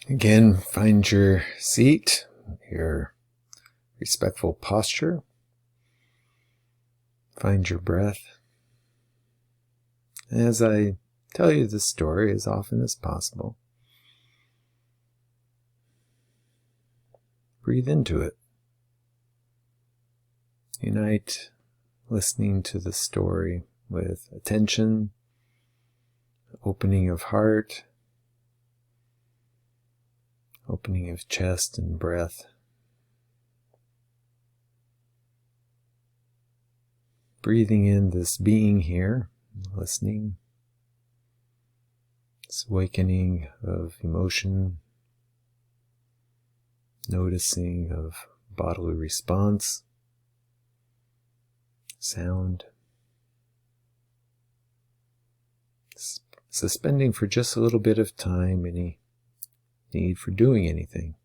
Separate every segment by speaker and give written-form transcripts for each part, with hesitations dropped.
Speaker 1: Again, find your seat, your respectful posture. Find your breath. As I tell you this story as often as possible, breathe into it. Unite listening to the story with attention, opening of heart, opening of chest and breath. Breathing in this being here, listening, this awakening of emotion, noticing of bodily response, sound, suspending for just a little bit of time any need for doing anything.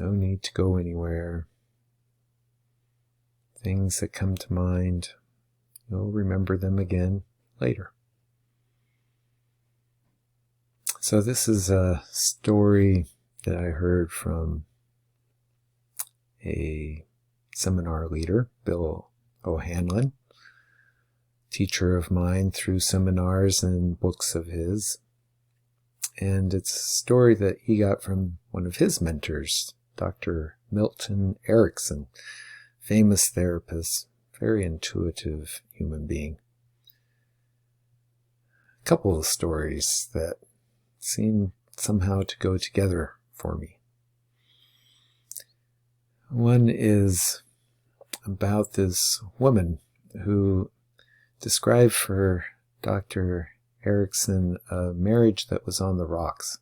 Speaker 1: No need to go anywhere. Things that come to mind, you'll remember them again later. So this is a story that I heard from a seminar leader, Bill O'Hanlon, teacher of mine through seminars and books of his. And it's a story that he got from one of his mentors, Dr. Milton Erickson, famous therapist, very intuitive human being. A couple of stories that seem somehow to go together for me. One is about this woman who described for Dr. Erickson a marriage that was on the rocks.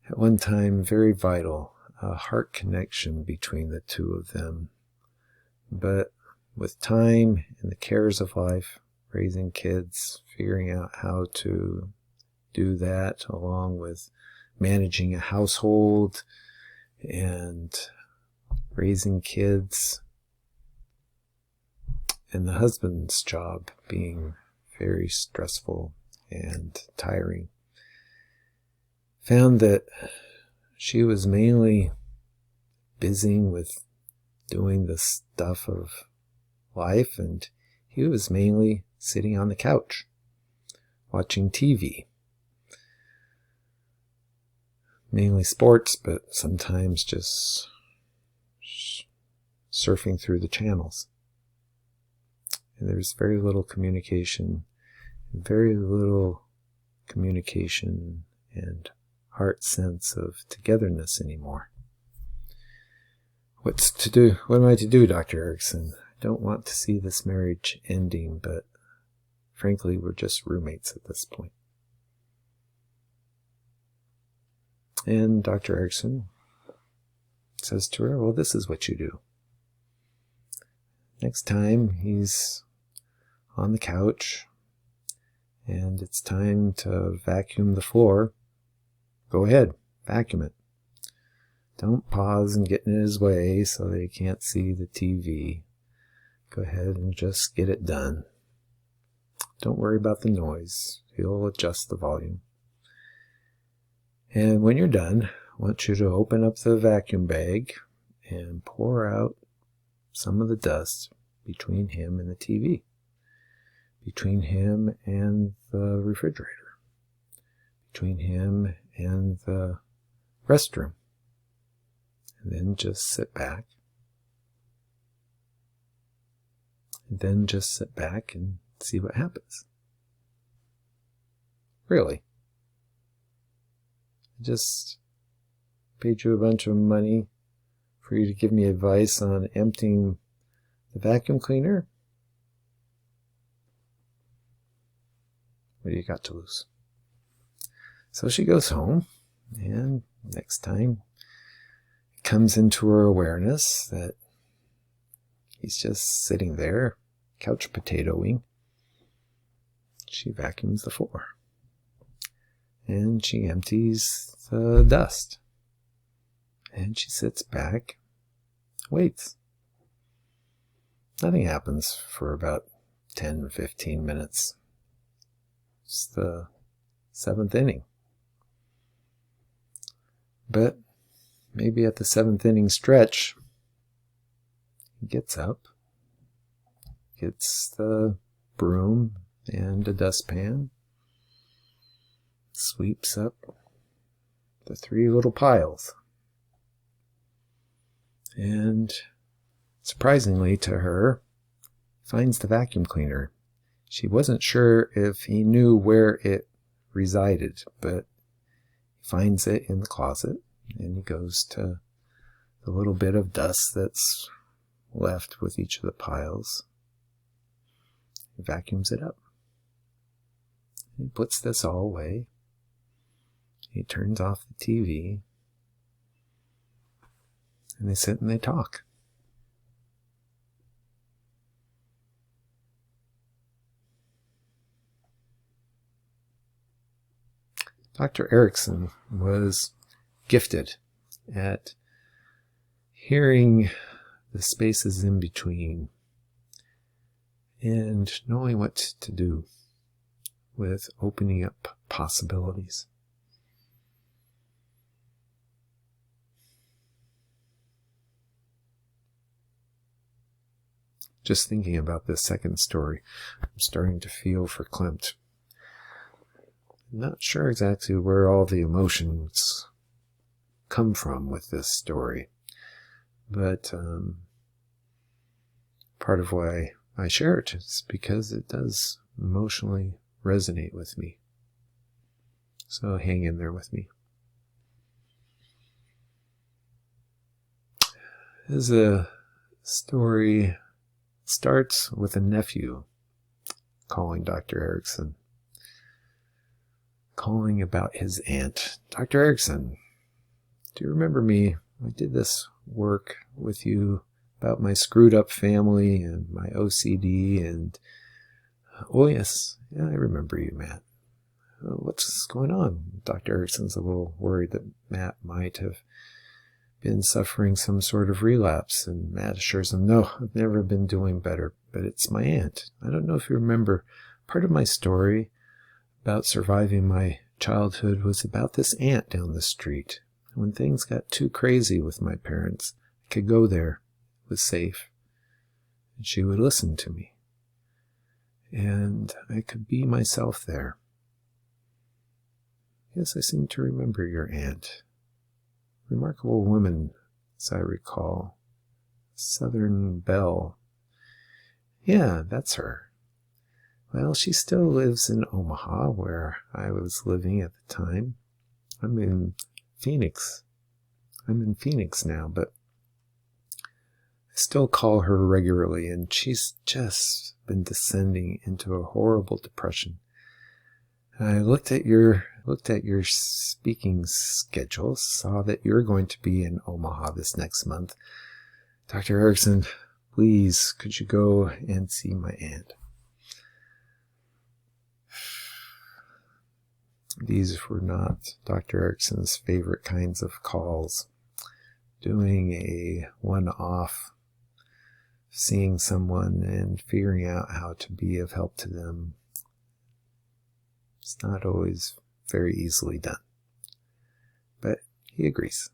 Speaker 1: At one time, very vital, a heart connection between the two of them. But with time and the cares of life, raising kids, figuring out how to do that along with managing a household and raising kids, and the husband's job being very stressful and tiring, found that she was mainly busy with doing the stuff of life, and he was mainly sitting on the couch watching TV. Mainly sports, but sometimes just surfing through the channels. And there's very little communication and heart sense of togetherness anymore. What am I to do, Dr. Erickson? I don't want to see this marriage ending, but frankly, we're just roommates at this point. And Dr. Erickson says to her, well, this is what you do. Next time he's on the couch and it's time to vacuum the floor, go ahead, vacuum it. Don't pause and get in his way so that he can't see the TV. Go ahead and just get it done. Don't worry about the noise. He'll adjust the volume. And when you're done, I want you to open up the vacuum bag and pour out some of the dust between him and the TV, between him and the refrigerator, between him and the restroom. And then just sit back. And then just sit back and see what happens. Really. I just paid you a bunch of money for you to give me advice on emptying the vacuum cleaner. What do you got to lose? So she goes home, and next time it comes into her awareness that he's just sitting there, couch potatoing. She vacuums the floor. And she empties the dust. And she sits back, waits. Nothing happens for about 10, 15 minutes. It's the seventh inning. But maybe at the 7th inning stretch, he gets up, gets the broom and a dustpan, sweeps up the 3 little piles, and surprisingly to her, finds the vacuum cleaner. She wasn't sure if he knew where it resided, but he finds it in the closet, and he goes to the little bit of dust that's left with each of the piles. He vacuums it up. He puts this all away. He turns off the TV, and they sit and they talk. Dr. Erikson was gifted at hearing the spaces in between and knowing what to do with opening up possibilities. Just thinking about this second story, I'm starting to feel for Klimt. Not sure exactly where all the emotions come from with this story, but part of why I share it is because it does emotionally resonate with me. So hang in there with me. This is a story starts with a nephew calling Dr. Erikson, calling about his aunt. Dr. Erikson, do you remember me? I did this work with you about my screwed up family and my OCD and... Oh yes, yeah, I remember you, Matt. What's going on? Dr. Erikson's a little worried that Matt might have been suffering some sort of relapse, and Matt assures him, no, I've never been doing better, but it's my aunt. I don't know if you remember, part of my story about surviving my childhood was about this aunt down the street. When things got too crazy with my parents, I could go there. It was safe. And she would listen to me. And I could be myself there. Yes, I seem to remember your aunt. Remarkable woman, as I recall. Southern Belle. Yeah, that's her. Well, she still lives in Omaha, where I was living at the time. I'm in Phoenix. I'm in Phoenix now, but I still call her regularly, and she's just been descending into a horrible depression. I looked at your speaking schedule, saw that you're going to be in Omaha this next month. Dr. Erikson, please, could you go and see my aunt? These were not Dr. Erikson's favorite kinds of calls. Doing a one-off, seeing someone and figuring out how to be of help to them, it's not always very easily done. But he agrees.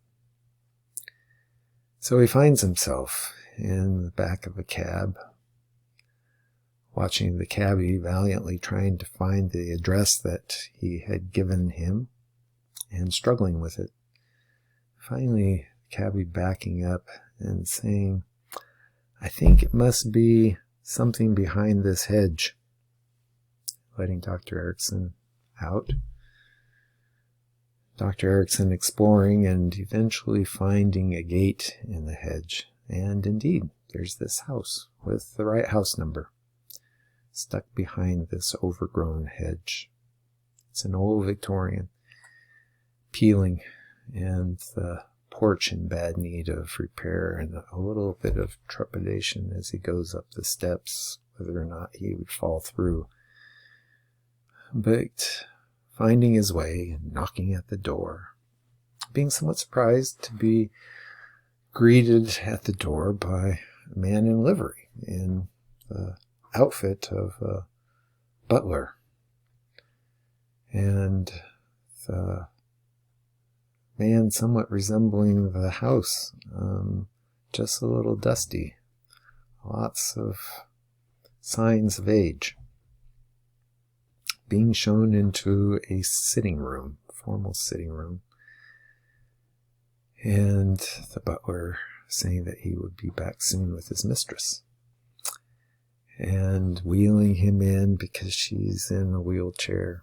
Speaker 1: So he finds himself in the back of a cab, watching the cabbie valiantly trying to find the address that he had given him and struggling with it. Finally, the cabbie backing up and saying, I think it must be something behind this hedge. Letting Dr. Erikson out. Dr. Erikson exploring and eventually finding a gate in the hedge. And indeed, there's this house with the right house number, stuck behind this overgrown hedge. It's an old Victorian, peeling, and the porch in bad need of repair, and a little bit of trepidation as he goes up the steps, whether or not he would fall through. But finding his way and knocking at the door, being somewhat surprised to be greeted at the door by a man in livery, in the outfit of a butler. And the man somewhat resembling the house, just a little dusty. Lots of signs of age. Being shown into a sitting room, formal sitting room, and the butler saying that he would be back soon with his mistress, and wheeling him in because she's in a wheelchair.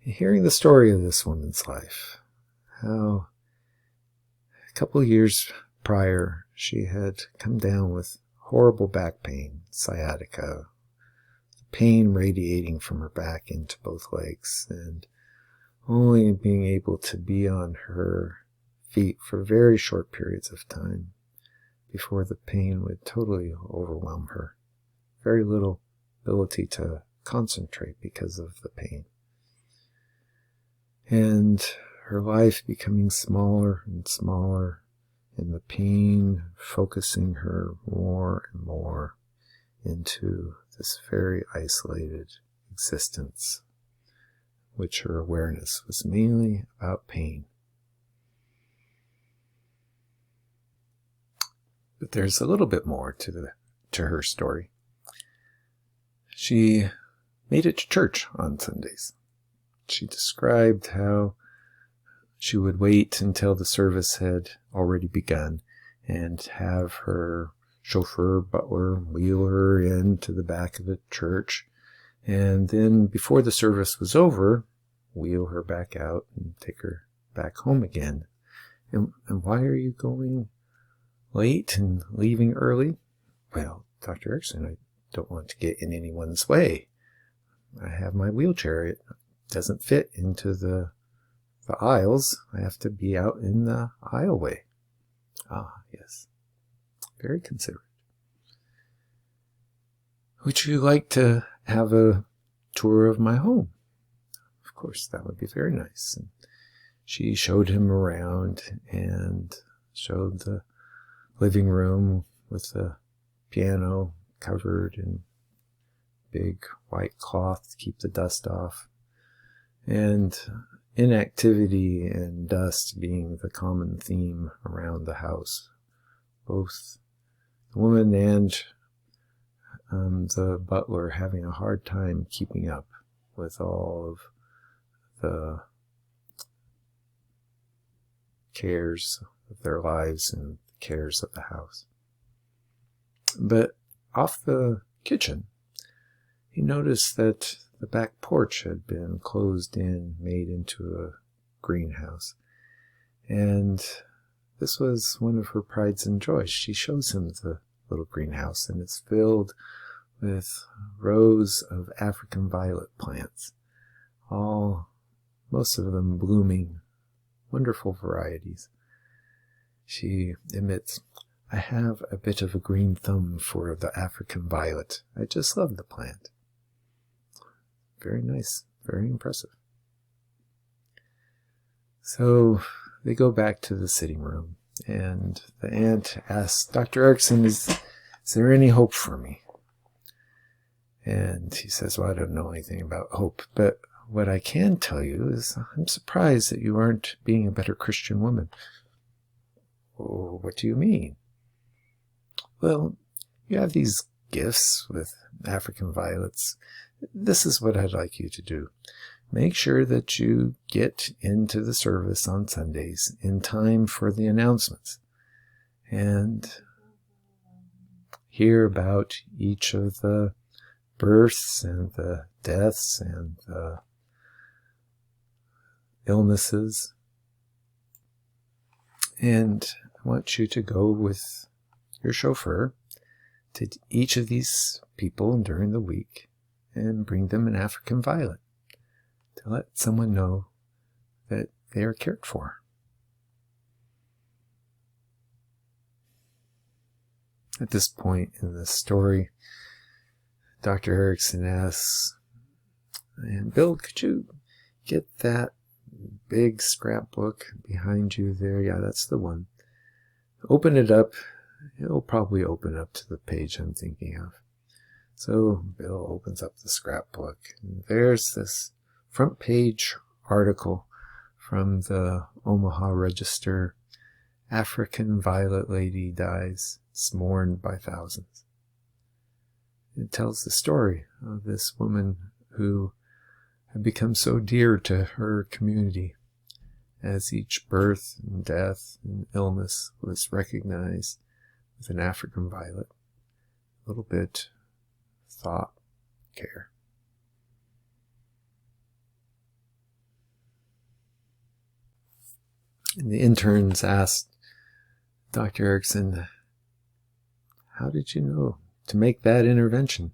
Speaker 1: And hearing the story of this woman's life, how a couple of years prior she had come down with horrible back pain, sciatica, pain radiating from her back into both legs, and only being able to be on her feet for very short periods of time before the pain would totally overwhelm her. Very little ability to concentrate because of the pain. And her life becoming smaller and smaller, and the pain focusing her more and more into this very isolated existence, which her awareness was mainly about pain. But there's a little bit more to her story. She made it to church on Sundays. She described how she would wait until the service had already begun and have her chauffeur, butler, wheel her into the back of the church, and then before the service was over, wheel her back out and take her back home again. And why are you going late and leaving early? Well, Dr. Erickson, I don't want to get in anyone's way. I have my wheelchair. It doesn't fit into the aisles. I have to be out in the aisleway. Ah, yes. Very considerate. Would you like to have a tour of my home? Of course, that would be very nice. And she showed him around and showed the living room with the piano covered in big white cloth to keep the dust off, and inactivity and dust being the common theme around the house. Both the woman and the butler having a hard time keeping up with all of the cares of their lives and the cares of the house. But off the kitchen, he noticed that the back porch had been closed in, made into a greenhouse. And this was one of her prides and joys. She shows him the little greenhouse, and it's filled with rows of African violet plants, most of them blooming, wonderful varieties. She admits, I have a bit of a green thumb for the African violet. I just love the plant. Very nice, very impressive. So they go back to the sitting room, and the aunt asks, Dr. Erickson, is there any hope for me? And he says, well, I don't know anything about hope, but what I can tell you is I'm surprised that you aren't being a better Christian woman. Oh, what do you mean? Well, you have these gifts with African violets. This is what I'd like you to do. Make sure that you get into the service on Sundays in time for the announcements, and hear about each of the births and the deaths and the illnesses. And I want you to go with your chauffeur to each of these people during the week and bring them an African violet to let someone know that they are cared for. At this point in the story, Dr. Erickson asks, and Bill, could you get that big scrapbook behind you there? Yeah, that's the one. Open it up. It'll probably open up to the page I'm thinking of. So Bill opens up the scrapbook, and there's this front page article from the Omaha Register, African violet lady dies, mourned by thousands. It tells the story of this woman who had become so dear to her community as each birth and death and illness was recognized with an African violet. A little bit thought, care. And the interns asked Dr. Erickson, how did you know to make that intervention?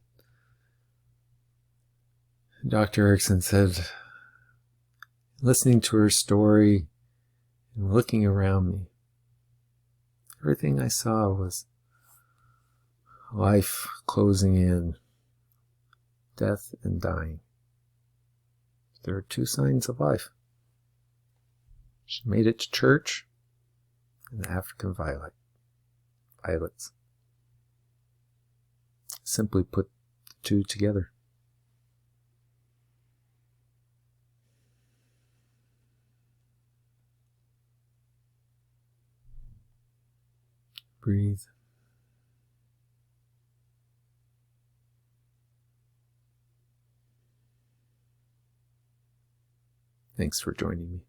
Speaker 1: Dr. Erickson said, listening to her story and looking around me, everything I saw was life closing in, death and dying. There are two signs of life. She made it to church, and the African violets. Simply put the two together. Breathe. Thanks for joining me.